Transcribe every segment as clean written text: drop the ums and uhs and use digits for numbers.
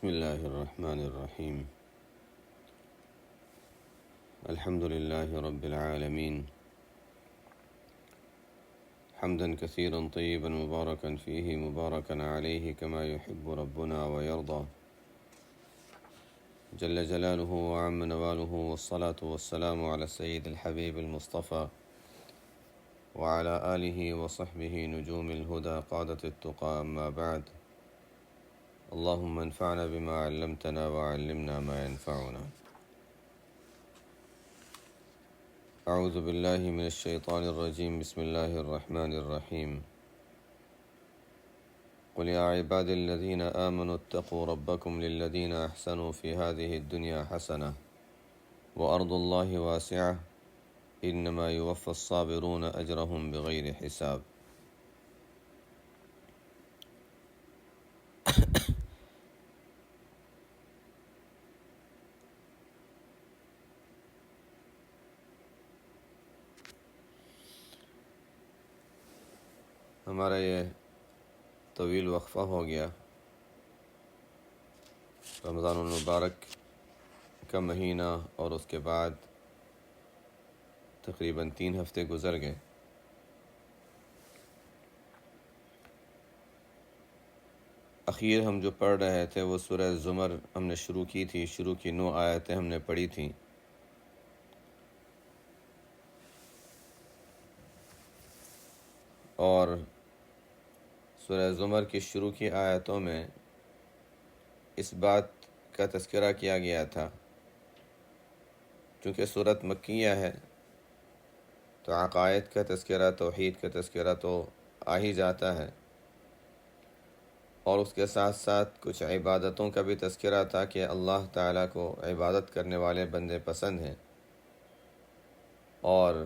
بسم الله الرحمن الرحيم. الحمد لله رب العالمين، حمدا كثيرا طيبا مباركا فيه مباركا عليه كما يحب ربنا ويرضى، جل جلاله وعم نواله، والصلاة والسلام على السيد الحبيب المصطفى وعلى آله وصحبه نجوم الهدى قادة التقى. أما بعد، اللهم انفعنا بما علمتنا وعلمنا ما ينفعنا. اعوذ باللہ من الشیطان الرجیم، بسم اللہ الرحمن الرحیم. قل یا عباد الذین آمنوا اتقوا ربکم للذین احسنوا فی هذه الدنیا حسنہ وارض اللہ واسعہ انما یوفی الصابرون اجرهم بغیر حساب. ہمارا یہ طویل وقفہ ہو گیا. رمضان المبارک کا مہینہ اور اس کے بعد تقریباً 3 ہفتے گزر گئے. اخیر ہم جو پڑھ رہے تھے وہ سورہ زمر ہم نے شروع کی تھی. شروع کی 9 آیتیں ہم نے پڑھی تھیں. اور سورہ زمر کی شروع کی آیتوں میں اس بات کا تذکرہ کیا گیا تھا، چونکہ سورت مکیہ ہے تو عقائد کا تذکرہ، توحید کا تذکرہ تو آ ہی جاتا ہے، اور اس کے ساتھ ساتھ کچھ عبادتوں کا بھی تذکرہ تھا کہ اللہ تعالیٰ کو عبادت کرنے والے بندے پسند ہیں اور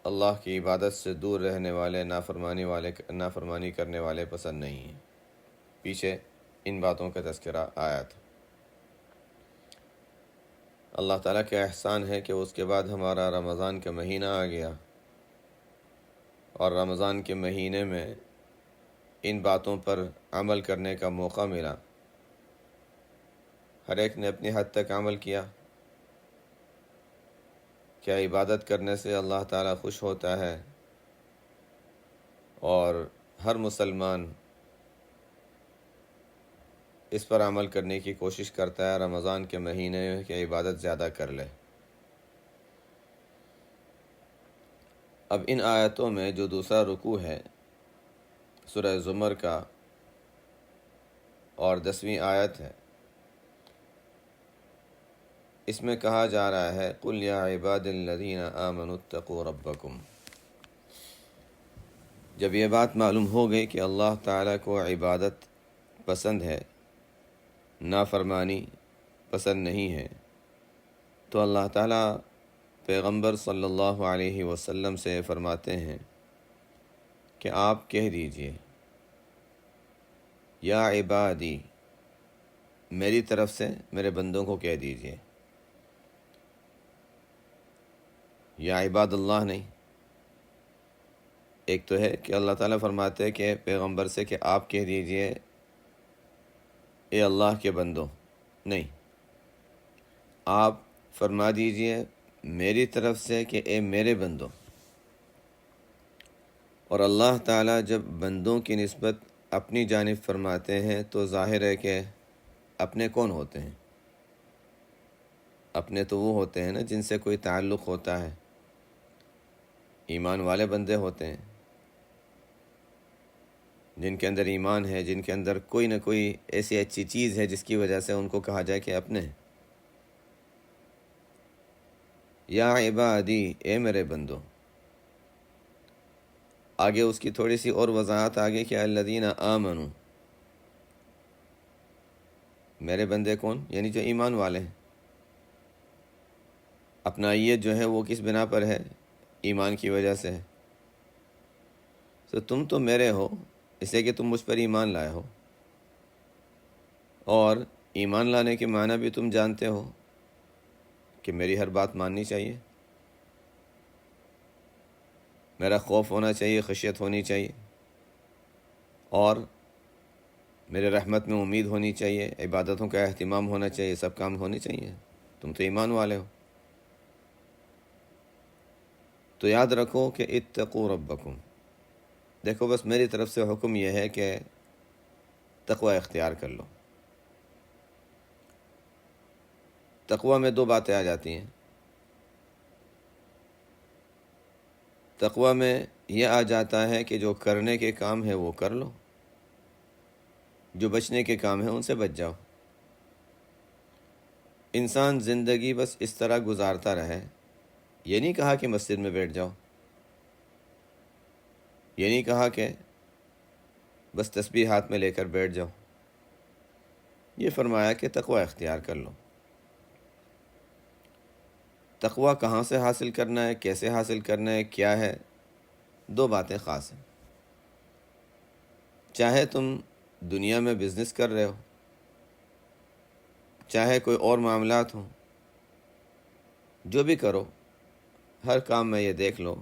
اللہ کی عبادت سے دور رہنے والے نافرمانی کرنے والے پسند نہیں ہیں. پیچھے ان باتوں کا تذکرہ آیا تھا. اللہ تعالیٰ کا احسان ہے کہ اس کے بعد ہمارا رمضان کا مہینہ آ گیا، اور رمضان کے مہینے میں ان باتوں پر عمل کرنے کا موقع ملا. ہر ایک نے اپنی حد تک عمل کیا. کیا عبادت کرنے سے اللہ تعالیٰ خوش ہوتا ہے، اور ہر مسلمان اس پر عمل کرنے کی کوشش کرتا ہے رمضان کے مہینے میں کہ عبادت زیادہ کر لے. اب ان آیتوں میں جو دوسرا رکوع ہے سورہ زمر کا اور 10ویں آیت ہے، اس میں کہا جا رہا ہے قُلْ يَا عِبَادِ الَّذِينَ آمَنُوا اتَّقُوا رَبَّكُمْ. جب یہ بات معلوم ہو گئی کہ اللہ تعالیٰ کو عبادت پسند ہے، نافرمانی پسند نہیں ہے، تو اللہ تعالیٰ پیغمبر صلی اللہ علیہ وسلم سے فرماتے ہیں کہ آپ کہہ دیجئے یا عبادی، میری طرف سے میرے بندوں کو کہہ دیجئے. یا عباد اللہ نہیں. ایک تو ہے کہ اللہ تعالیٰ فرماتے ہیں کہ پیغمبر سے کہ آپ کہہ دیجئے اے اللہ کے بندوں. نہیں، آپ فرما دیجئے میری طرف سے کہ اے میرے بندوں. اور اللہ تعالیٰ جب بندوں کی نسبت اپنی جانب فرماتے ہیں تو ظاہر ہے کہ اپنے کون ہوتے ہیں؟ اپنے تو وہ ہوتے ہیں نا جن سے کوئی تعلق ہوتا ہے، ایمان والے بندے ہوتے ہیں، جن کے اندر ایمان ہے، جن کے اندر کوئی نہ کوئی ایسی اچھی چیز ہے جس کی وجہ سے ان کو کہا جائے کہ اپنے ہیں. یا عبادی، اے میرے بندو. آگے اس کی تھوڑی سی اور وضاحت آگے کہ الذین آمنوا، میرے بندے کون؟ یعنی جو ایمان والے ہیں. اپنائیت جو ہے وہ کس بنا پر ہے؟ ایمان کی وجہ سے ہے. تو تم تو میرے ہو اس لیے کہ تم مجھ پر ایمان لائے ہو، اور ایمان لانے کے معنی بھی تم جانتے ہو کہ میری ہر بات ماننی چاہیے، میرا خوف ہونا چاہیے، خشیت ہونی چاہیے، اور میرے رحمت میں امید ہونی چاہیے، عبادتوں کا اہتمام ہونا چاہیے، سب کام ہونے چاہیے. تم تو ایمان والے ہو. تو یاد رکھو کہ اتقوا ربکم. دیکھو بس میری طرف سے حکم یہ ہے کہ تقوی اختیار کر لو. تقوی میں دو باتیں آ جاتی ہیں. تقوی میں یہ آ جاتا ہے کہ جو کرنے کے کام ہے وہ کر لو، جو بچنے کے کام ہیں ان سے بچ جاؤ. انسان زندگی بس اس طرح گزارتا رہے. یہ نہیں کہا کہ مسجد میں بیٹھ جاؤ، یہ نہیں کہا کہ بس تسبیح ہاتھ میں لے کر بیٹھ جاؤ. یہ فرمایا کہ تقوی اختیار کر لو. تقوی کہاں سے حاصل کرنا ہے، کیسے حاصل کرنا ہے، کیا ہے؟ دو باتیں خاص ہیں. چاہے تم دنیا میں بزنس کر رہے ہو، چاہے کوئی اور معاملات ہوں، جو بھی کرو، ہر کام میں یہ دیکھ لو،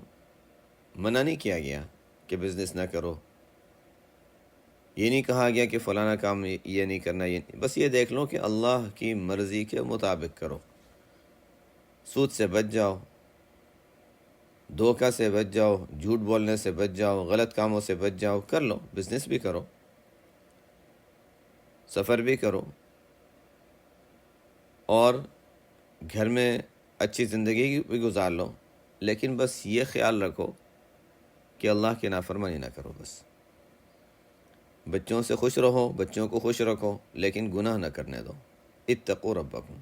منع نہیں کیا گیا کہ بزنس نہ کرو، یہ نہیں کہا گیا کہ فلانا کام یہ نہیں کرنا. یہ نہیں، بس یہ دیکھ لو کہ اللہ کی مرضی کے مطابق کرو. سود سے بچ جاؤ، دھوکہ سے بچ جاؤ، جھوٹ بولنے سے بچ جاؤ، غلط کاموں سے بچ جاؤ. کر لو، بزنس بھی کرو، سفر بھی کرو، اور گھر میں اچھی زندگی بھی گزار لو. لیکن بس یہ خیال رکھو کہ اللہ کی نافرمانی نہ کرو. بس بچوں سے خوش رہو، بچوں کو خوش رکھو، لیکن گناہ نہ کرنے دو. اتقوا ربکم.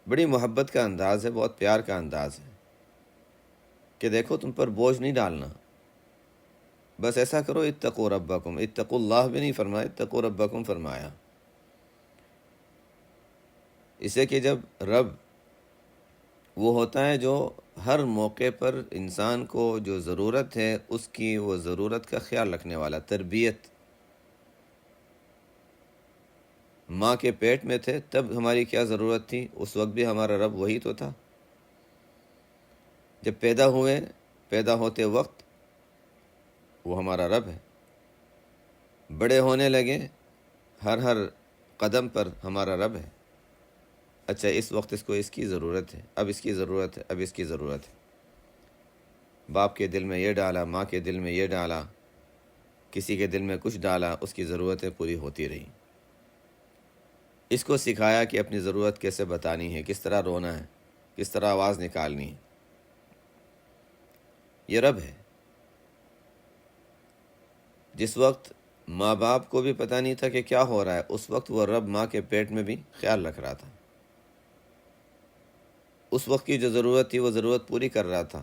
بڑی محبت کا انداز ہے، بہت پیار کا انداز ہے کہ دیکھو تم پر بوجھ نہیں ڈالنا. بس ایسا کرو، اتقوا ربکم. اتقوا اللہ بھی نہیں فرمایا، اتقوا ربکم فرمایا. اسے کہ جب رب وہ ہوتا ہے جو ہر موقع پر انسان کو جو ضرورت ہے اس کی وہ ضرورت کا خیال رکھنے والا. تربیت، ماں کے پیٹ میں تھے تب ہماری کیا ضرورت تھی، اس وقت بھی ہمارا رب وہی تو تھا. جب پیدا ہوئے، پیدا ہوتے وقت وہ ہمارا رب ہے. بڑے ہونے لگے، ہر قدم پر ہمارا رب ہے. اچھا اس وقت اس کو اس کی ضرورت ہے، اب اس کی ضرورت ہے، اب اس کی ضرورت ہے. باپ کے دل میں یہ ڈالا، ماں کے دل میں یہ ڈالا، کسی کے دل میں کچھ ڈالا، اس کی ضرورتیں پوری ہوتی رہیں. اس کو سکھایا کہ اپنی ضرورت کیسے بتانی ہے، کس طرح رونا ہے، کس طرح آواز نکالنی ہے. یہ رب ہے. جس وقت ماں باپ کو بھی پتہ نہیں تھا کہ کیا ہو رہا ہے، اس وقت وہ رب ماں کے پیٹ میں بھی خیال رکھ رہا تھا. اس وقت کی جو ضرورت تھی وہ ضرورت پوری کر رہا تھا.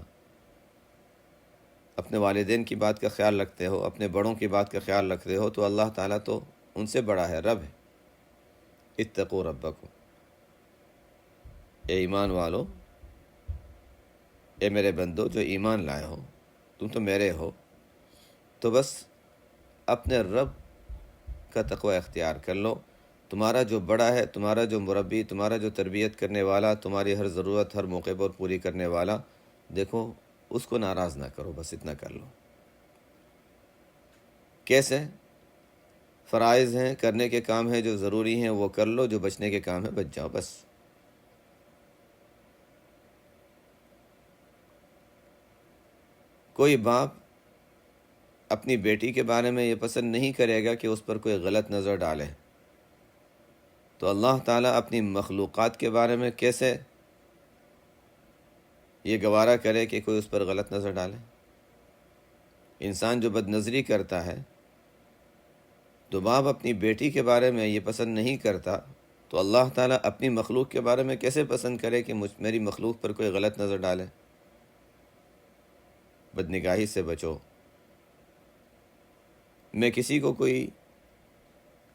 اپنے والدین کی بات کا خیال رکھتے ہو، اپنے بڑوں کی بات کا خیال رکھتے ہو، تو اللہ تعالیٰ تو ان سے بڑا ہے، رب ہے. اتقوا ربکم. اے ایمان والو، اے میرے بندو جو ایمان لائے ہو، تم تو میرے ہو، تو بس اپنے رب کا تقوی اختیار کر لو. تمہارا جو بڑا ہے، تمہارا جو مربی، تمہارا جو تربیت کرنے والا، تمہاری ہر ضرورت ہر موقع پر پوری کرنے والا، دیکھو اس کو ناراض نہ کرو. بس اتنا کر لو. کیسے؟ فرائض ہیں، کرنے کے کام ہیں جو ضروری ہیں وہ کر لو، جو بچنے کے کام ہیں بچ جاؤ. بس کوئی باپ اپنی بیٹی کے بارے میں یہ پسند نہیں کرے گا کہ اس پر کوئی غلط نظر ڈالے. تو اللہ تعالیٰ اپنی مخلوقات کے بارے میں کیسے یہ گوارا کرے کہ کوئی اس پر غلط نظر ڈالے؟ انسان جو بد نظری کرتا ہے، تو باپ اپنی بیٹی کے بارے میں یہ پسند نہیں کرتا، تو اللہ تعالیٰ اپنی مخلوق کے بارے میں کیسے پسند کرے کہ میری مخلوق پر کوئی غلط نظر ڈالے؟ بدنگاہی سے بچو. میں کسی کو کوئی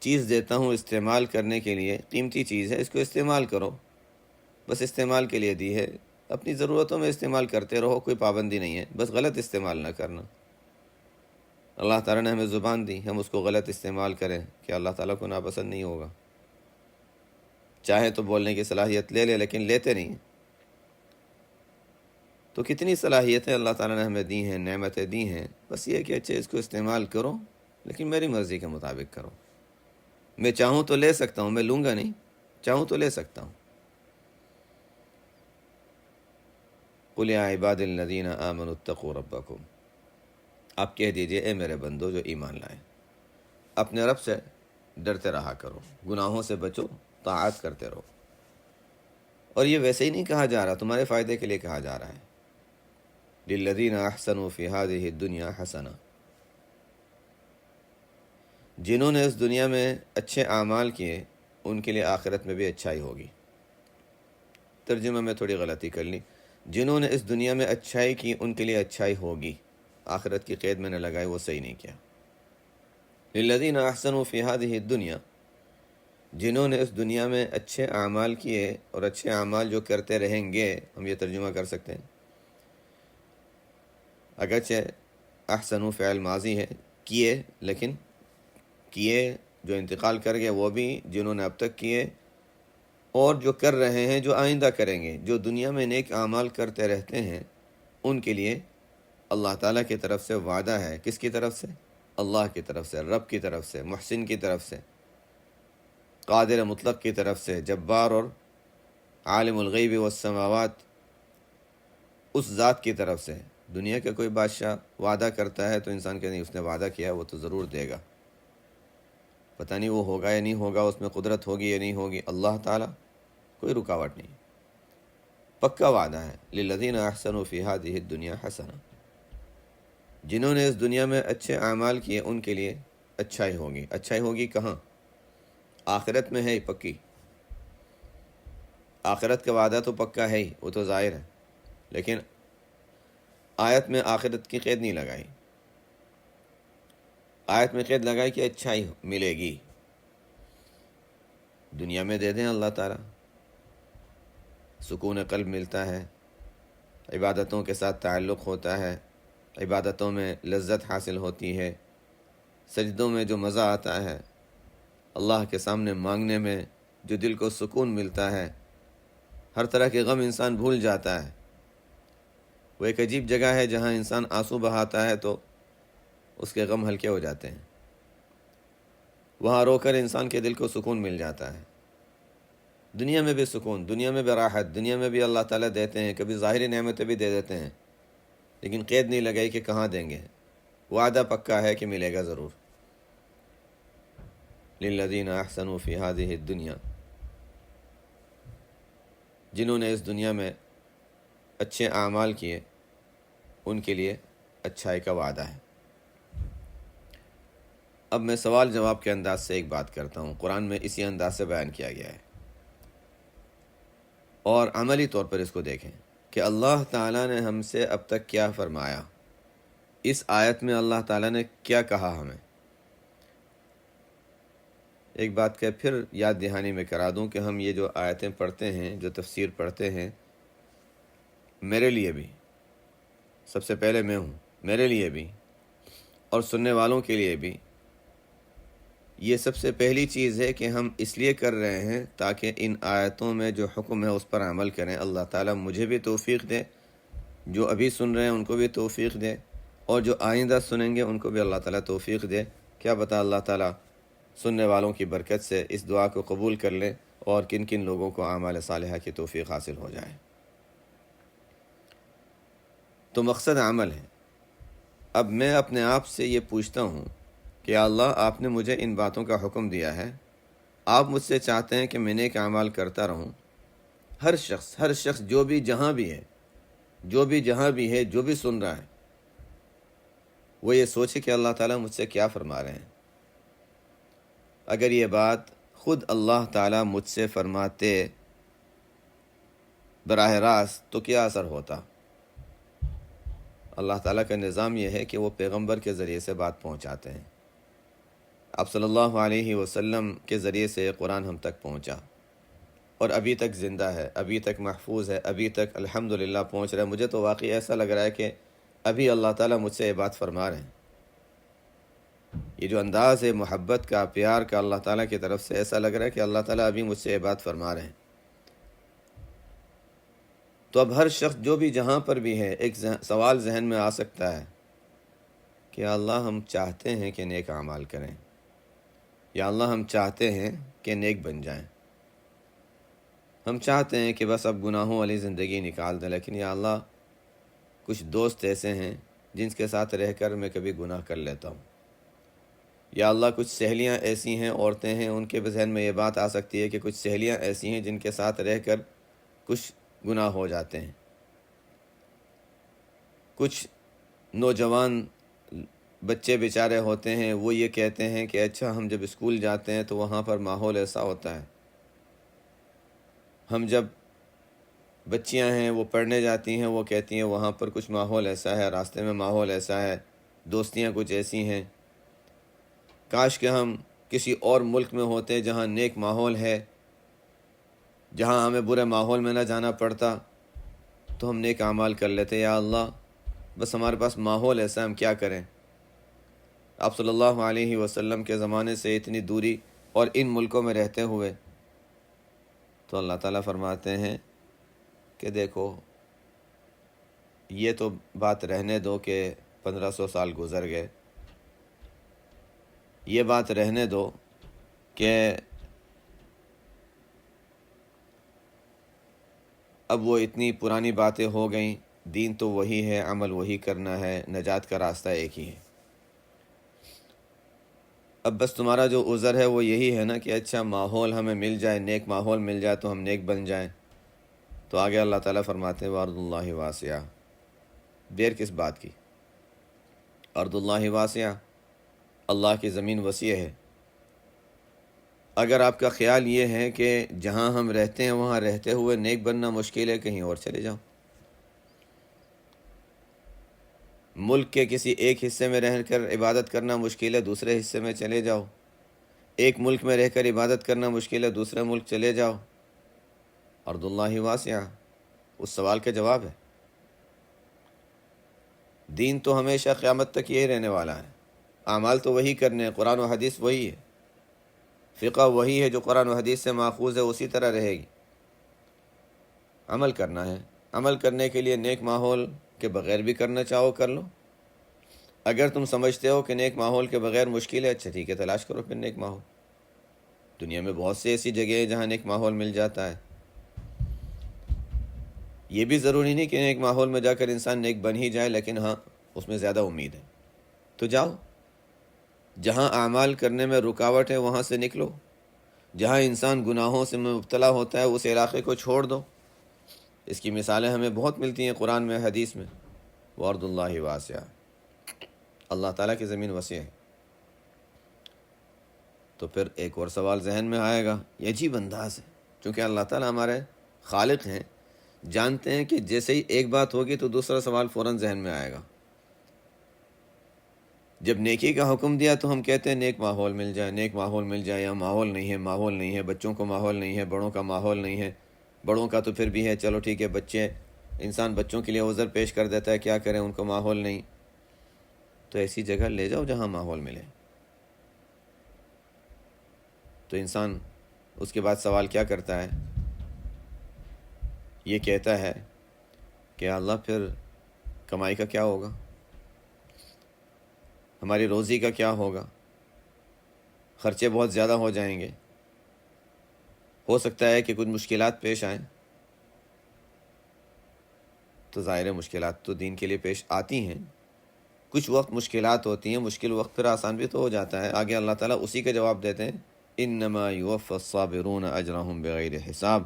چیز دیتا ہوں استعمال کرنے کے لیے، قیمتی چیز ہے، اس کو استعمال کرو. بس استعمال کے لیے دی ہے، اپنی ضرورتوں میں استعمال کرتے رہو، کوئی پابندی نہیں ہے. بس غلط استعمال نہ کرنا. اللہ تعالیٰ نے ہمیں زبان دی، ہم اس کو غلط استعمال کریں کہ اللہ تعالیٰ کو ناپسند نہیں ہوگا. چاہے تو بولنے کی صلاحیت لے لے، لیکن لیتے نہیں. تو کتنی صلاحیتیں اللہ تعالیٰ نے ہمیں دی ہیں، نعمتیں دی ہیں، بس یہ کہ اچھا اس کو استعمال کرو، لیکن میری مرضی کے مطابق کرو۔ میں چاہوں تو لے سکتا ہوں، میں لوں گا نہیں، چاہوں تو لے سکتا ہوں۔ قل یا عباد الذین آمنوا اتقوا ربکم، آپ کہہ دیجئے اے میرے بندو جو ایمان لائے، اپنے رب سے ڈرتے رہا کرو، گناہوں سے بچو، طاعت کرتے رہو۔ اور یہ ویسے ہی نہیں کہا جا رہا، تمہارے فائدے کے لیے کہا جا رہا ہے، للذین احسنوا فی ہذہ الدنیا حسنہ، جنہوں نے اس دنیا میں اچھے اعمال کیے ان کے لیے آخرت میں بھی اچھائی ہوگی۔ ترجمہ میں تھوڑی غلطی کر لی، جنہوں نے اس دنیا میں اچھائی کی ان کے لیے اچھائی ہوگی، آخرت کی قید میں نے لگائی، وہ صحیح نہیں کیا۔ للذین احسنوا فی ہذہ الدنیا، جنہوں نے اس دنیا میں اچھے اعمال کیے، اور اچھے اعمال جو کرتے رہیں گے، ہم یہ ترجمہ کر سکتے ہیں۔ اگرچہ احسنوا فعل ماضی ہے، کیے، لیکن کیے جو انتقال کر گئے وہ بھی، جنہوں نے اب تک کیے اور جو کر رہے ہیں، جو آئندہ کریں گے، جو دنیا میں نیک اعمال کرتے رہتے ہیں، ان کے لیے اللہ تعالیٰ کی طرف سے وعدہ ہے۔ کس کی طرف سے؟ اللہ کی طرف سے، رب کی طرف سے، محسن کی طرف سے، قادر مطلق کی طرف سے، جبار اور عالم الغیب والسماوات، اس ذات کی طرف سے۔ دنیا کا کوئی بادشاہ وعدہ کرتا ہے تو انسان کہ نہیں، اس نے وعدہ کیا ہے وہ تو ضرور دے گا، پتہ نہیں وہ ہوگا یا نہیں ہوگا، اس میں قدرت ہوگی یا نہیں ہوگی۔ اللہ تعالیٰ کوئی رکاوٹ نہیں، پکا وعدہ ہے، للذین احسنوا فی ہذہ الدنیا حسنہ، جنہوں نے اس دنیا میں اچھے اعمال کیے ان کے لیے اچھائی ہوگی۔ اچھائی ہوگی کہاں؟ آخرت میں ہے، پکی آخرت کا وعدہ تو پکا ہے ہی، وہ تو ظاہر ہے، لیکن آیت میں آخرت کی قید نہیں لگائی، آیت میں قید لگائی کہ اچھائی ملے گی۔ دنیا میں دے دیں اللہ تعالیٰ، سکون قلب ملتا ہے، عبادتوں کے ساتھ تعلق ہوتا ہے، عبادتوں میں لذت حاصل ہوتی ہے، سجدوں میں جو مزہ آتا ہے، اللہ کے سامنے مانگنے میں جو دل کو سکون ملتا ہے، ہر طرح کے غم انسان بھول جاتا ہے۔ وہ ایک عجیب جگہ ہے جہاں انسان آنسو بہاتا ہے تو اس کے غم ہلکے ہو جاتے ہیں، وہاں رو کر انسان کے دل کو سکون مل جاتا ہے۔ دنیا میں بھی سکون، دنیا میں بھی راحت، دنیا میں بھی اللہ تعالیٰ دیتے ہیں، کبھی ظاہری نعمتیں بھی دے دیتے ہیں، لیکن قید نہیں لگائی کہ کہاں دیں گے، وعدہ پکا ہے کہ ملے گا ضرور۔ للذین احسنوا فی ہذہ الدنیا، جنہوں نے اس دنیا میں اچھے اعمال کیے ان کے لیے اچھائی کا وعدہ ہے۔ اب میں سوال جواب کے انداز سے ایک بات کرتا ہوں، قرآن میں اسی انداز سے بیان کیا گیا ہے، اور عملی طور پر اس کو دیکھیں کہ اللہ تعالیٰ نے ہم سے اب تک کیا فرمایا، اس آیت میں اللہ تعالیٰ نے کیا کہا ہمیں۔ ایک بات کہ پھر یاد دہانی میں کرا دوں کہ ہم یہ جو آیتیں پڑھتے ہیں، جو تفسیر پڑھتے ہیں، میرے لیے بھی، سب سے پہلے میں ہوں، میرے لیے بھی اور سننے والوں کے لیے بھی، یہ سب سے پہلی چیز ہے کہ ہم اس لیے کر رہے ہیں تاکہ ان آیتوں میں جو حکم ہے اس پر عمل کریں۔ اللہ تعالیٰ مجھے بھی توفیق دے، جو ابھی سن رہے ہیں ان کو بھی توفیق دے، اور جو آئندہ سنیں گے ان کو بھی اللہ تعالیٰ توفیق دے۔ کیا پتہ اللہ تعالیٰ سننے والوں کی برکت سے اس دعا کو قبول کر لے اور کن کن لوگوں کو اعمال صالحہ کی توفیق حاصل ہو جائے۔ تو مقصد عمل ہے۔ اب میں اپنے آپ سے یہ پوچھتا ہوں کہ اللہ آپ نے مجھے ان باتوں کا حکم دیا ہے، آپ مجھ سے چاہتے ہیں کہ میں نیک اعمال کرتا رہوں۔ ہر شخص جو بھی جہاں بھی ہے، جو بھی سن رہا ہے، وہ یہ سوچے کہ اللہ تعالیٰ مجھ سے کیا فرما رہے ہیں۔ اگر یہ بات خود اللہ تعالیٰ مجھ سے فرماتے براہ راست تو کیا اثر ہوتا؟ اللہ تعالیٰ کا نظام یہ ہے کہ وہ پیغمبر کے ذریعے سے بات پہنچاتے ہیں۔ آپ صلی اللہ علیہ وسلم کے ذریعے سے قرآن ہم تک پہنچا، اور ابھی تک زندہ ہے، ابھی تک محفوظ ہے، ابھی تک الحمدللہ پہنچ رہا ہے۔ مجھے تو واقعی ایسا لگ رہا ہے کہ ابھی اللہ تعالیٰ مجھ سے یہ بات فرما رہے ہیں۔ یہ جو انداز ہے محبت کا، پیار کا اللہ تعالیٰ کی طرف سے، ایسا لگ رہا ہے کہ اللہ تعالیٰ ابھی مجھ سے یہ بات فرما رہے ہیں۔ تو اب ہر شخص جو بھی جہاں پر بھی ہے، ایک سوال ذہن میں آ سکتا ہے کہ یا اللہ ہم چاہتے ہیں کہ نیک اعمال کریں، یا اللہ ہم چاہتے ہیں کہ نیک بن جائیں، ہم چاہتے ہیں کہ بس اب گناہوں والی زندگی نکال دیں، لیکن یا اللہ کچھ دوست ایسے ہیں جن کے ساتھ رہ کر میں کبھی گناہ کر لیتا ہوں، یا اللہ کچھ سہیلیاں ایسی ہیں، عورتیں ہیں، ان کے ذہن میں یہ بات آ سکتی ہے کہ کچھ سہیلیاں ایسی ہیں جن کے ساتھ رہ کر کچھ گناہ ہو جاتے ہیں، کچھ نوجوان بچے بیچارے ہوتے ہیں، وہ یہ کہتے ہیں کہ اچھا ہم جب اسکول جاتے ہیں تو وہاں پر ماحول ایسا ہوتا ہے، ہم جب بچیاں ہیں وہ پڑھنے جاتی ہیں، وہ کہتی ہیں وہاں پر کچھ ماحول ایسا ہے، راستے میں ماحول ایسا ہے، دوستیاں کچھ ایسی ہیں، کاش کہ ہم کسی اور ملک میں ہوتے جہاں نیک ماحول ہے، جہاں ہمیں برے ماحول میں نہ جانا پڑتا، تو ہم نیک اعمال کر لیتے۔ یا اللہ بس ہمارے پاس ماحول ایسا، ہم کیا کریں؟ آپ صلی اللہ علیہ وسلم کے زمانے سے اتنی دوری اور ان ملکوں میں رہتے ہوئے، تو اللہ تعالیٰ فرماتے ہیں کہ دیکھو یہ تو بات رہنے دو کہ 1500 سال گزر گئے، یہ بات رہنے دو کہ اب وہ اتنی پرانی باتیں ہو گئیں، دین تو وہی ہے، عمل وہی کرنا ہے، نجات کا راستہ ایک ہی ہے۔ اب بس تمہارا جو عذر ہے وہ یہی ہے نا کہ اچھا ماحول ہمیں مل جائے، نیک ماحول مل جائے تو ہم نیک بن جائیں۔ تو آگے اللہ تعالیٰ فرماتے ہیں وَأَرْضُ اللَّهِ وَاسِعَةٌ، دیر کس بات کی؟ ارض اللہ واسعہ، اللہ کی زمین وسیع ہے۔ اگر آپ کا خیال یہ ہے کہ جہاں ہم رہتے ہیں وہاں رہتے ہوئے نیک بننا مشکل ہے، کہیں اور چلے جاؤ، ملک کے کسی ایک حصے میں رہ کر عبادت کرنا مشکل ہے، دوسرے حصے میں چلے جاؤ، ایک ملک میں رہ کر عبادت کرنا مشکل ہے، دوسرے ملک چلے جاؤ، ارض اللہ واسعہ اس سوال کا جواب ہے۔ دین تو ہمیشہ قیامت تک یہی رہنے والا ہے، اعمال تو وہی کرنے ہیں، قرآن و حدیث وہی ہے، فقہ وہی ہے جو قرآن و حدیث سے ماخوذ ہے، اسی طرح رہے گی۔ عمل کرنا ہے، عمل کرنے کے لیے نیک ماحول کے بغیر بھی کرنا چاہو کر لو، اگر تم سمجھتے ہو کہ نیک ماحول کے بغیر مشکل ہے، اچھا ٹھیک ہے، تلاش کرو پھر نیک ماحول۔ دنیا میں بہت سی ایسی جگہ ہیں جہاں نیک ماحول مل جاتا ہے، یہ بھی ضروری نہیں کہ نیک ماحول میں جا کر انسان نیک بن ہی جائے، لیکن ہاں اس میں زیادہ امید ہے تو جاؤ۔ جہاں اعمال کرنے میں رکاوٹ ہے وہاں سے نکلو، جہاں انسان گناہوں سے مبتلا ہوتا ہے اس علاقے کو چھوڑ دو۔ اس کی مثالیں ہمیں بہت ملتی ہیں قرآن میں، حدیث میں۔ وَأَرْضُ اللَّهِ وَاسِعَةٌ، اللہ تعالیٰ کی زمین وسیع ہے۔ تو پھر ایک اور سوال ذہن میں آئے گا، یہ عجیب انداز ہے، چونکہ اللہ تعالیٰ ہمارے خالق ہیں، جانتے ہیں کہ جیسے ہی ایک بات ہوگی تو دوسرا سوال فوراً ذہن میں آئے گا۔ جب نیکی کا حکم دیا تو ہم کہتے ہیں نیک ماحول مل جائے، نیک ماحول مل جائے، یا ماحول نہیں ہے، ماحول نہیں ہے، بچوں کو ماحول نہیں ہے، بڑوں کا ماحول نہیں ہے، بڑوں کا تو پھر بھی ہے، چلو ٹھیک ہے، بچے، انسان بچوں کے لیے عذر پیش کر دیتا ہے، کیا کریں، ان کو ماحول نہیں، تو ایسی جگہ لے جاؤ جہاں ماحول ملے۔ تو انسان اس کے بعد سوال کیا کرتا ہے؟ یہ کہتا ہے کہ اللہ پھر کمائی کا کیا ہوگا، ہماری روزی کا کیا ہوگا، خرچے بہت زیادہ ہو جائیں گے، ہو سکتا ہے کہ کچھ مشکلات پیش آئیں۔ تو ظاہر مشکلات تو دین کے لیے پیش آتی ہیں، کچھ وقت مشکلات ہوتی ہیں، مشکل وقت پھر آسان بھی تو ہو جاتا ہے۔ آگے اللہ تعالیٰ اسی کا جواب دیتے ہیں، انما یوفی الصابرون اجرہم بغیر حساب۔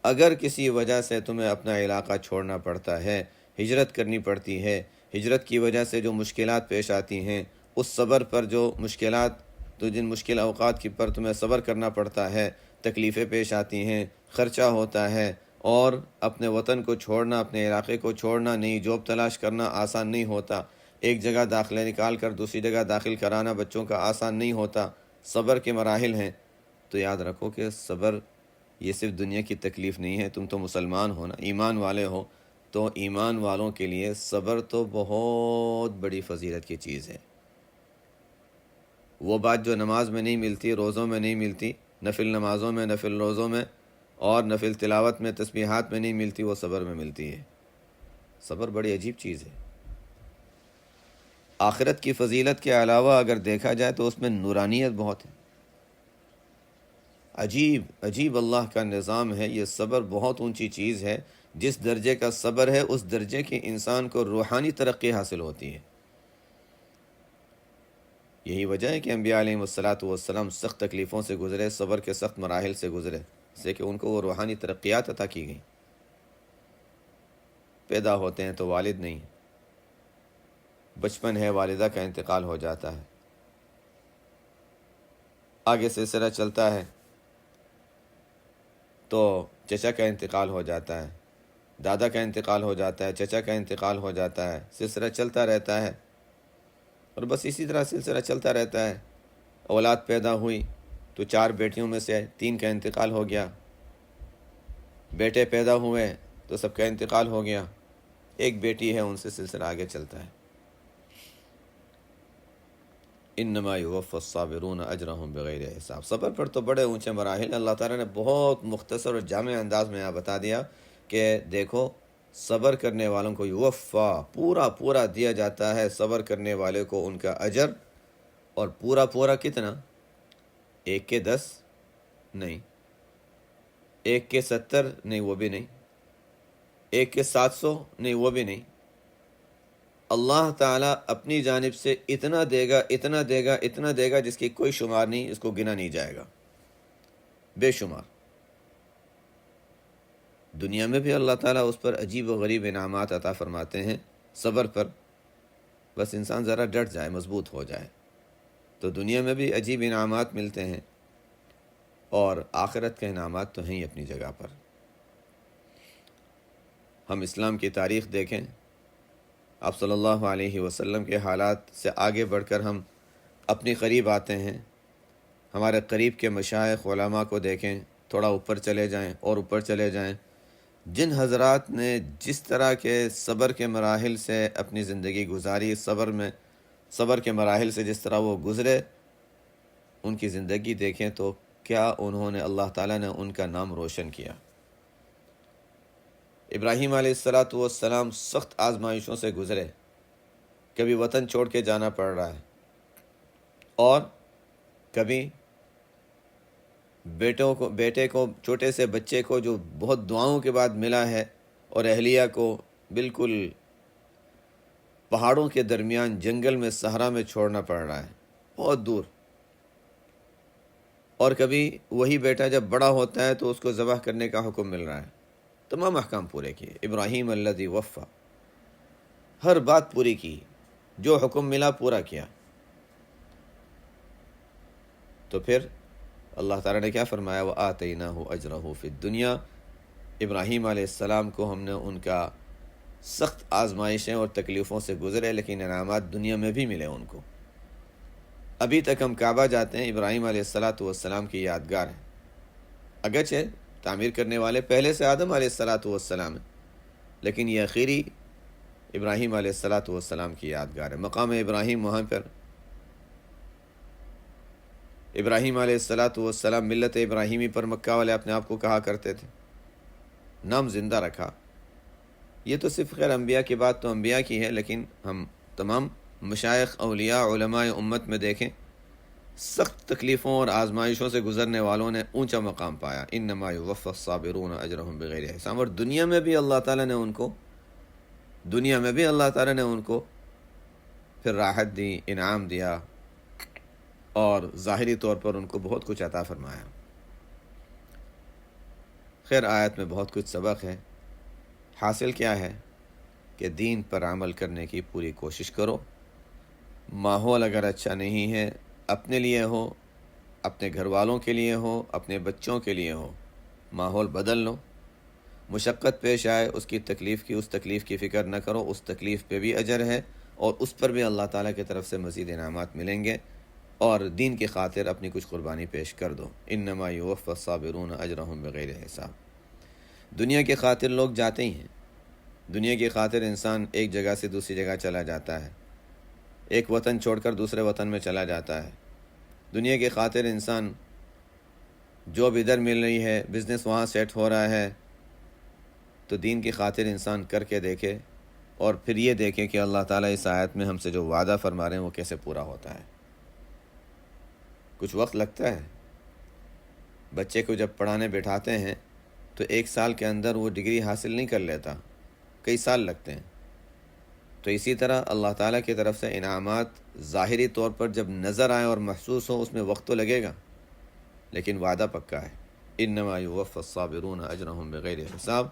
اگر کسی وجہ سے تمہیں اپنا علاقہ چھوڑنا پڑتا ہے، ہجرت کرنی پڑتی ہے، ہجرت کی وجہ سے جو مشکلات پیش آتی ہیں، اس صبر پر جو مشکلات، تو جن مشکل اوقات کی پر تمہیں صبر کرنا پڑتا ہے، تکلیفیں پیش آتی ہیں، خرچہ ہوتا ہے، اور اپنے وطن کو چھوڑنا، اپنے علاقے کو چھوڑنا، نئی جاب تلاش کرنا آسان نہیں ہوتا، ایک جگہ داخلہ نکال کر دوسری جگہ داخل کرانا بچوں کا آسان نہیں ہوتا، صبر کے مراحل ہیں۔ تو یاد رکھو کہ صبر یہ صرف دنیا کی تکلیف نہیں ہے، تم تو مسلمان ہو نا، ایمان والے ہو، تو ایمان والوں کے لیے صبر تو بہت بڑی فضیلت کی چیز ہے۔ وہ بات جو نماز میں نہیں ملتی، روزوں میں نہیں ملتی، نفل نمازوں میں، نفل روزوں میں، اور نفل تلاوت میں تسبیحات میں نہیں ملتی، وہ صبر میں ملتی ہے۔ صبر بڑی عجیب چیز ہے۔ آخرت کی فضیلت کے علاوہ اگر دیکھا جائے تو اس میں نورانیت بہت ہے۔ عجیب عجیب اللہ کا نظام ہے یہ۔ صبر بہت اونچی چیز ہے۔ جس درجے کا صبر ہے اس درجے کی انسان کو روحانی ترقی حاصل ہوتی ہے۔ یہی وجہ ہے کہ انبیاء علیہم والسلام سخت تکلیفوں سے گزرے، صبر کے سخت مراحل سے گزرے، اس سے کہ ان کو وہ روحانی ترقیات عطا کی گئیں۔ پیدا ہوتے ہیں تو والد نہیں، بچپن ہے، والدہ کا انتقال ہو جاتا ہے، آگے سلسلہ چلتا ہے تو چچا کا انتقال ہو جاتا ہے، دادا کا انتقال ہو جاتا ہے، چچا کا انتقال ہو جاتا ہے، سلسلہ چلتا رہتا ہے، اور بس اسی طرح سلسلہ چلتا رہتا ہے۔ اولاد پیدا ہوئی تو 4 بیٹیوں میں سے 3 کا انتقال ہو گیا، بیٹے پیدا ہوئے تو سب کا انتقال ہو گیا، ایک بیٹی ہے، ان سے سلسلہ آگے چلتا ہے۔ انما یوفی الصابرون اجرہم بغیر حساب۔ صبر پر تو بڑے اونچے مراحل اللہ تعالیٰ نے بہت مختصر اور جامع انداز میں یہاں بتا دیا کہ دیکھو صبر کرنے والوں کو یوفا پورا پورا دیا جاتا ہے، صبر کرنے والے کو ان کا اجر، اور پورا پورا کتنا؟ 1 کے 10 نہیں، 1 کے 70 نہیں، وہ بھی نہیں، 1 کے 700 نہیں، وہ بھی نہیں۔ اللہ تعالیٰ اپنی جانب سے اتنا دے گا، اتنا دے گا، اتنا دے گا جس کی کوئی شمار نہیں، اس کو گنا نہیں جائے گا، بے شمار۔ دنیا میں بھی اللہ تعالیٰ اس پر عجیب و غریب انعامات عطا فرماتے ہیں صبر پر، بس انسان ذرا ڈٹ جائے، مضبوط ہو جائے تو دنیا میں بھی عجیب انعامات ملتے ہیں، اور آخرت کے انعامات تو ہیں ہی اپنی جگہ پر۔ ہم اسلام کی تاریخ دیکھیں، آپ صلی اللہ علیہ وسلم کے حالات سے آگے بڑھ کر ہم اپنی قریب آتے ہیں، ہمارے قریب کے مشائخ علماء کو دیکھیں، تھوڑا اوپر چلے جائیں اور اوپر چلے جائیں، جن حضرات نے جس طرح کے صبر کے مراحل سے اپنی زندگی گزاری، صبر کے مراحل سے جس طرح وہ گزرے، ان کی زندگی دیکھیں تو کیا انہوں نے، اللہ تعالیٰ نے ان کا نام روشن کیا۔ ابراہیم علیہ السلام سخت آزمائشوں سے گزرے، کبھی وطن چھوڑ کے جانا پڑ رہا ہے، اور کبھی بیٹے کو چھوٹے سے بچے کو جو بہت دعاؤں کے بعد ملا ہے، اور اہلیہ کو بالکل پہاڑوں کے درمیان جنگل میں صحرا میں چھوڑنا پڑ رہا ہے، بہت دور۔ اور کبھی وہی بیٹا جب بڑا ہوتا ہے تو اس کو ذبح کرنے کا حکم مل رہا ہے۔ تمام احکام پورے کیے ابراہیم الذی وفا، ہر بات پوری کی، جو حکم ملا پورا کیا۔ تو پھر اللہ تعالیٰ نے کیا فرمایا؟ وَآتَيْنَاهُ أَجْرَهُ فِي الدُّنْيَا۔ ابراہیم علیہ السلام کو ہم نے ان کا سخت آزمائشیں اور تکلیفوں سے گزرے، لیکن انعامات دنیا میں بھی ملے ان کو۔ ابھی تک ہم کعبہ جاتے ہیں، ابراہیم علیہ السلام کی یادگار ہے، اگرچہ تعمیر کرنے والے پہلے سے آدم علیہ السلام ہیں، لیکن یہ اخیری ابراہیم علیہ السلام کی یادگار ہے۔ مقام ابراہیم، وہاں پر ابراہیم علیہ السلام ملت ابراہیمی پر مکہ والے اپنے آپ کو کہا کرتے تھے، نام زندہ رکھا۔ یہ تو صرف خیر انبیاء کی بات تو انبیاء کی ہے، لیکن ہم تمام مشائخ، اولیاء، علماء امت میں دیکھیں، سخت تکلیفوں اور آزمائشوں سے گزرنے والوں نے اونچا مقام پایا۔ انما یوفی الصابرون اجرہم بغیر حساب۔ اور دنیا میں بھی اللہ تعالیٰ نے ان کو پھر راحت دی، انعام دیا، اور ظاہری طور پر ان کو بہت کچھ عطا فرمایا۔ خیر آیت میں بہت کچھ سبق ہے، حاصل کیا ہے کہ دین پر عمل کرنے کی پوری کوشش کرو۔ ماحول اگر اچھا نہیں ہے، اپنے لیے ہو، اپنے گھر والوں کے لیے ہو، اپنے بچوں کے لیے ہو، ماحول بدل لو۔ مشقت پیش آئے، اس تکلیف کی فکر نہ کرو، اس تکلیف پہ بھی اجر ہے، اور اس پر بھی اللہ تعالیٰ کی طرف سے مزید انعامات ملیں گے، اور دین کی خاطر اپنی کچھ قربانی پیش کر دو۔ انما یوفی الصابرون اجرہم بغیر حساب۔ دنیا کی خاطر لوگ جاتے ہی ہیں، دنیا کی خاطر انسان ایک جگہ سے دوسری جگہ چلا جاتا ہے، ایک وطن چھوڑ کر دوسرے وطن میں چلا جاتا ہے، دنیا کی خاطر انسان جاب ادھر مل رہی ہے، بزنس وہاں سیٹ ہو رہا ہے، تو دین کی خاطر انسان کر کے دیکھے اور پھر یہ دیکھیں کہ اللہ تعالیٰ اس آیت میں ہم سے جو وعدہ فرما رہے ہیں وہ کیسے پورا ہوتا ہے۔ کچھ وقت لگتا ہے، بچے کو جب پڑھانے بیٹھاتے ہیں تو 1 سال کے اندر وہ ڈگری حاصل نہیں کر لیتا، کئی سال لگتے ہیں۔ تو اسی طرح اللہ تعالیٰ کی طرف سے انعامات ظاہری طور پر جب نظر آئیں اور محسوس ہوں، اس میں وقت تو لگے گا، لیکن وعدہ پکا ہے۔ انما یوفی الصابرون اجرہم بغیر حساب،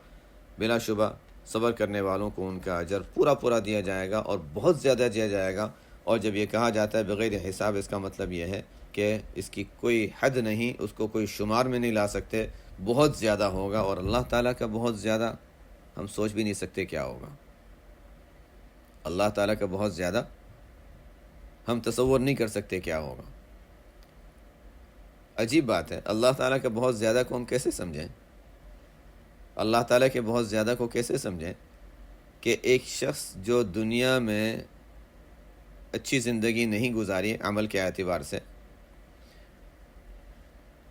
بلا شبہ صبر کرنے والوں کو ان کا اجر پورا پورا دیا جائے گا اور بہت زیادہ دیا جائے گا۔ اور جب یہ کہا جاتا ہے بغیر حساب، اس کا مطلب یہ ہے کہ اس کی کوئی حد نہیں، اس کو کوئی شمار میں نہیں لا سکتے، بہت زیادہ ہوگا۔ اور اللہ تعالیٰ کا بہت زیادہ ہم سوچ بھی نہیں سکتے کیا ہوگا۔ اللہ تعالیٰ کا بہت زیادہ ہم تصور نہیں کر سکتے کیا ہوگا۔ عجیب بات ہے، اللہ تعالیٰ کا بہت زیادہ کو ہم کیسے سمجھیں؟ اللہ تعالیٰ کے بہت زیادہ کو کیسے سمجھیں کہ ایک شخص جو دنیا میں اچھی زندگی نہیں گزاری عمل کے اعتبار سے،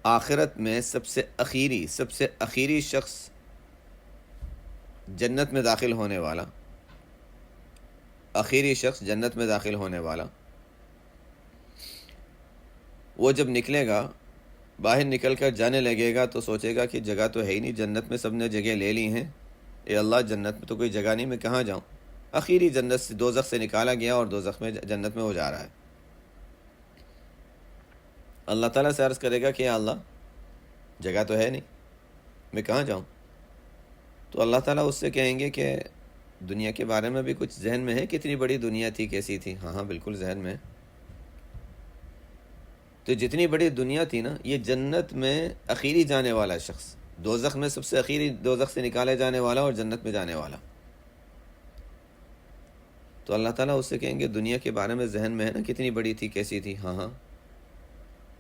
آخرت میں سب سے اخیری شخص جنت میں داخل ہونے والا، آخری شخص جنت میں داخل ہونے والا، وہ جب نکلے گا، باہر نکل کر جانے لگے گا تو سوچے گا کہ جگہ تو ہے ہی نہیں، جنت میں سب نے جگہ لے لی ہیں، اے اللہ جنت میں تو کوئی جگہ نہیں، میں کہاں جاؤں؟ آخری جنت سے دوزخ سے نکالا گیا اور دوزخ میں جنت میں ہو جا رہا ہے۔ اللہ تعالیٰ سے عرض کرے گا کہ یا اللہ جگہ تو ہے نہیں، میں کہاں جاؤں؟ تو اللہ تعالیٰ اس سے کہیں گے کہ دنیا کے بارے میں بھی کچھ ذہن میں ہے، کتنی بڑی دنیا تھی، کیسی تھی؟ ہاں بالکل ذہن میں۔ تو جتنی بڑی دنیا تھی نا، یہ جنت میں اخیری جانے والا شخص، دوزخ میں سب سے اخیری دوزخ سے نکالے جانے والا اور جنت میں جانے والا۔ تو اللہ تعالیٰ اس سے کہیں گے دنیا کے بارے میں ذہن میں ہے نا، کتنی بڑی تھی، کیسی تھی؟ ہاں ہاں،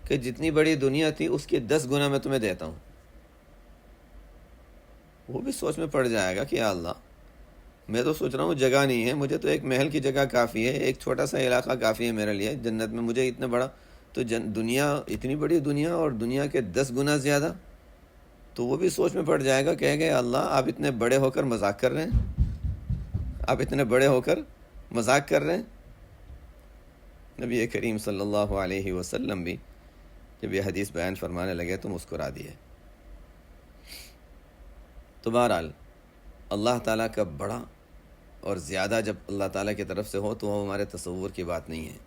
کہ جتنی بڑی دنیا تھی اس کے 10 گنا میں تمہیں دیتا ہوں۔ وہ بھی سوچ میں پڑ جائے گا کہ یا اللہ میں تو سوچ رہا ہوں جگہ نہیں ہے، مجھے تو ایک محل کی جگہ کافی ہے، ایک چھوٹا سا علاقہ کافی ہے میرے لیے جنت میں، مجھے اتنا بڑا تو دنیا، اتنی بڑی دنیا اور دنیا کے 10 گنا زیادہ۔ تو وہ بھی سوچ میں پڑ جائے گا، کہے گا اللہ آپ اتنے بڑے ہو کر مذاق کر رہے ہیں، آپ اتنے بڑے ہو کر مذاق کر رہے ہیں۔ نبی کریم صلی اللہ علیہ وسلم بھی جب یہ حدیث بیان فرمانے لگے تو مسکرا دیے۔ تو بہرحال اللہ تعالیٰ کا بڑا اور زیادہ جب اللہ تعالیٰ کی طرف سے ہو تو وہ ہمارے تصور کی بات نہیں ہے۔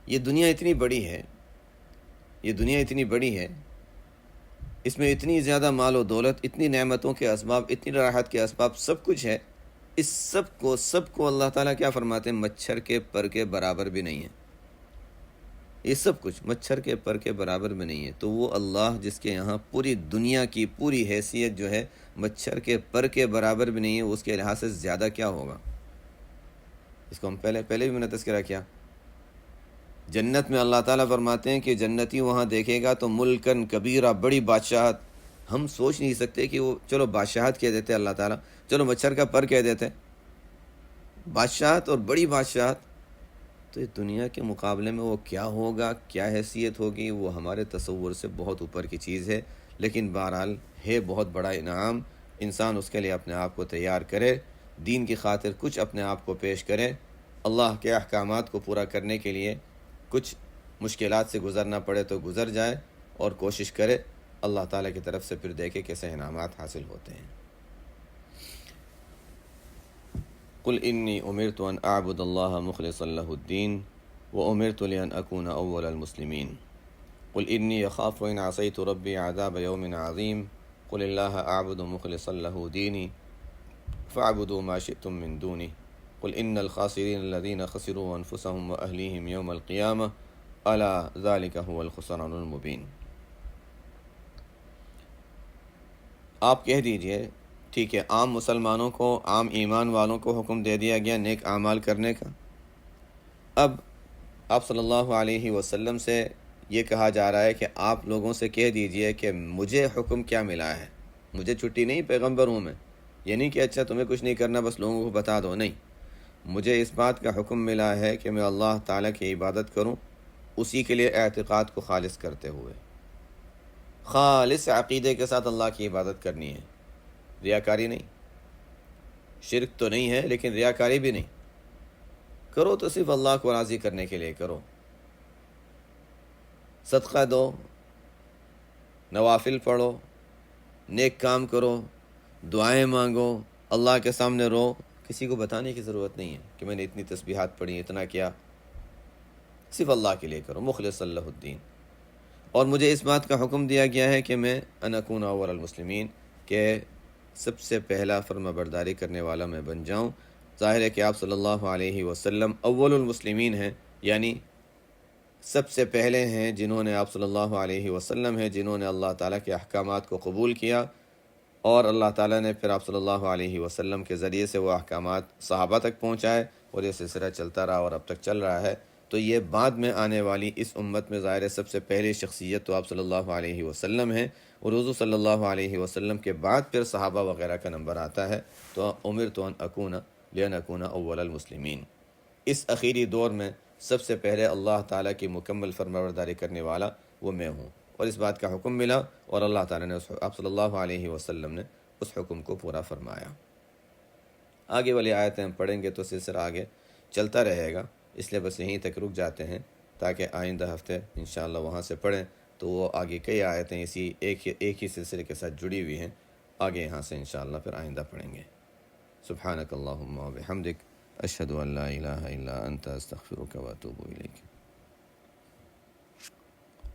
یہ دنیا اتنی بڑی ہے، یہ دنیا اتنی بڑی ہے، اس میں اتنی زیادہ مال و دولت، اتنی نعمتوں کے اسباب، اتنی راحت کے اسباب، سب کچھ ہے، اس سب کو اللہ تعالیٰ کیا فرماتے ہیں؟ مچھر کے پر کے برابر بھی نہیں ہے۔ یہ سب کچھ مچھر کے پر کے برابر بھی نہیں ہے۔ تو وہ اللہ جس کے یہاں پوری دنیا کی پوری حیثیت جو ہے مچھر کے پر کے برابر بھی نہیں ہے، اس کے لحاظ سے زیادہ کیا ہوگا؟ اس کو ہم پہلے بھی میں نے تذکرہ کیا۔ جنت میں اللہ تعالیٰ فرماتے ہیں کہ جنتی وہاں دیکھے گا تو ملکن کبیرہ، بڑی بادشاہت۔ ہم سوچ نہیں سکتے کہ وہ، چلو بادشاہت کہہ دیتے اللہ تعالیٰ، چلو مچھر کا پر کہہ دیتے، بادشاہت اور بڑی بادشاہت، تو اس دنیا کے مقابلے میں وہ کیا ہوگا، کیا حیثیت ہوگی، وہ ہمارے تصور سے بہت اوپر کی چیز ہے۔ لیکن بہرحال ہے بہت بڑا انعام، انسان اس کے لیے اپنے آپ کو تیار کرے، دین کی خاطر کچھ اپنے آپ کو پیش کرے، اللہ کے احکامات کو پورا کرنے کے لیے کچھ مشکلات سے گزرنا پڑے تو گزر جائے اور کوشش کرے، اللہ تعالیٰ کی طرف سے پھر دیکھے کیسے انعامات حاصل ہوتے ہیں۔ قل انی امرت ان اعبد اللہ مخلصا لہ الدین وامرت لان اکون اول المسلمین قل انی اخاف ان عصیت ربی عذاب یوم عظیم قل اللہ اعبد مخلصا لہ دینی فاعبدوا ما شئتم من دونہ قل ان الخاسرین الذین خسروا انفسهم واہلیہم یوم القیامہ الا ذلک هو الخسران المبین۔ آپ کہہ دیجئے ٹھیک ہے، عام مسلمانوں کو، عام ایمان والوں کو حکم دے دیا گیا نیک اعمال کرنے کا۔ اب آپ صلی اللہ علیہ وسلم سے یہ کہا جا رہا ہے کہ آپ لوگوں سے کہہ دیجئے کہ مجھے حکم کیا ملا ہے، مجھے چھٹی نہیں، پیغمبر ہوں میں، یہ نہیں کہ اچھا تمہیں کچھ نہیں کرنا بس لوگوں کو بتا دو، نہیں، مجھے اس بات کا حکم ملا ہے کہ میں اللہ تعالیٰ کی عبادت کروں، اسی کے لیے اعتقاد کو خالص کرتے ہوئے، خالص عقیدے کے ساتھ اللہ کی عبادت کرنی ہے، ریاکاری نہیں، شرک تو نہیں ہے لیکن ریاکاری بھی نہیں، کرو تو صرف اللہ کو راضی کرنے کے لیے کرو، صدقہ دو، نوافل پڑھو، نیک کام کرو، دعائیں مانگو، اللہ کے سامنے رو، کسی کو بتانے کی ضرورت نہیں ہے کہ میں نے اتنی تسبیحات پڑھی، اتنا کیا، صرف اللہ کے لیے کرو، مخلص اللہ الدین۔ اور مجھے اس بات کا حکم دیا گیا ہے کہ میں ان اکون اول المسلمین، کہ سب سے پہلا فرما برداری کرنے والا میں بن جاؤں۔ ظاہر ہے کہ آپ صلی اللہ علیہ وسلم اول المسلمین ہیں، یعنی سب سے پہلے ہیں جنہوں نے، آپ صلی اللہ علیہ وسلم ہیں جنہوں نے اللہ تعالیٰ کے احکامات کو قبول کیا، اور اللہ تعالیٰ نے پھر آپ صلی اللہ علیہ وسلم کے ذریعے سے وہ احکامات صحابہ تک پہنچائے، اور یہ سلسلہ چلتا رہا اور اب تک چل رہا ہے۔ تو یہ بعد میں آنے والی اس امت میں ظاہر سب سے پہلی شخصیت تو آپ صلی اللہ علیہ وسلم ہیں، اور حضور صلی اللہ علیہ وسلم کے بعد پھر صحابہ وغیرہ کا نمبر آتا ہے۔ تو امرت ان اکون لان اکون اول المسلمین، اس اخیری دور میں سب سے پہلے اللہ تعالیٰ کی مکمل فرمانبرداری کرنے والا وہ میں ہوں، اور اس بات کا حکم ملا، اور اللہ تعالیٰ نے آپ صلی اللہ علیہ وسلم نے اس حکم کو پورا فرمایا۔ آگے والی آیتیں ہم پڑھیں گے تو سلسلہ آگے چلتا رہے گا، اس لیے بس یہیں تک رک جاتے ہیں تاکہ آئندہ ہفتے انشاءاللہ وہاں سے پڑھیں تو وہ آگے کئی آیتیں اسی ایک ہی سلسلے کے ساتھ جڑی ہوئی ہیں، آگے یہاں سے انشاءاللہ پھر آئندہ پڑھیں گے۔ سبحانک اللہم و بحمدک، اشہد ان لا الہ الا انت، استغفرک و اتوب الیک۔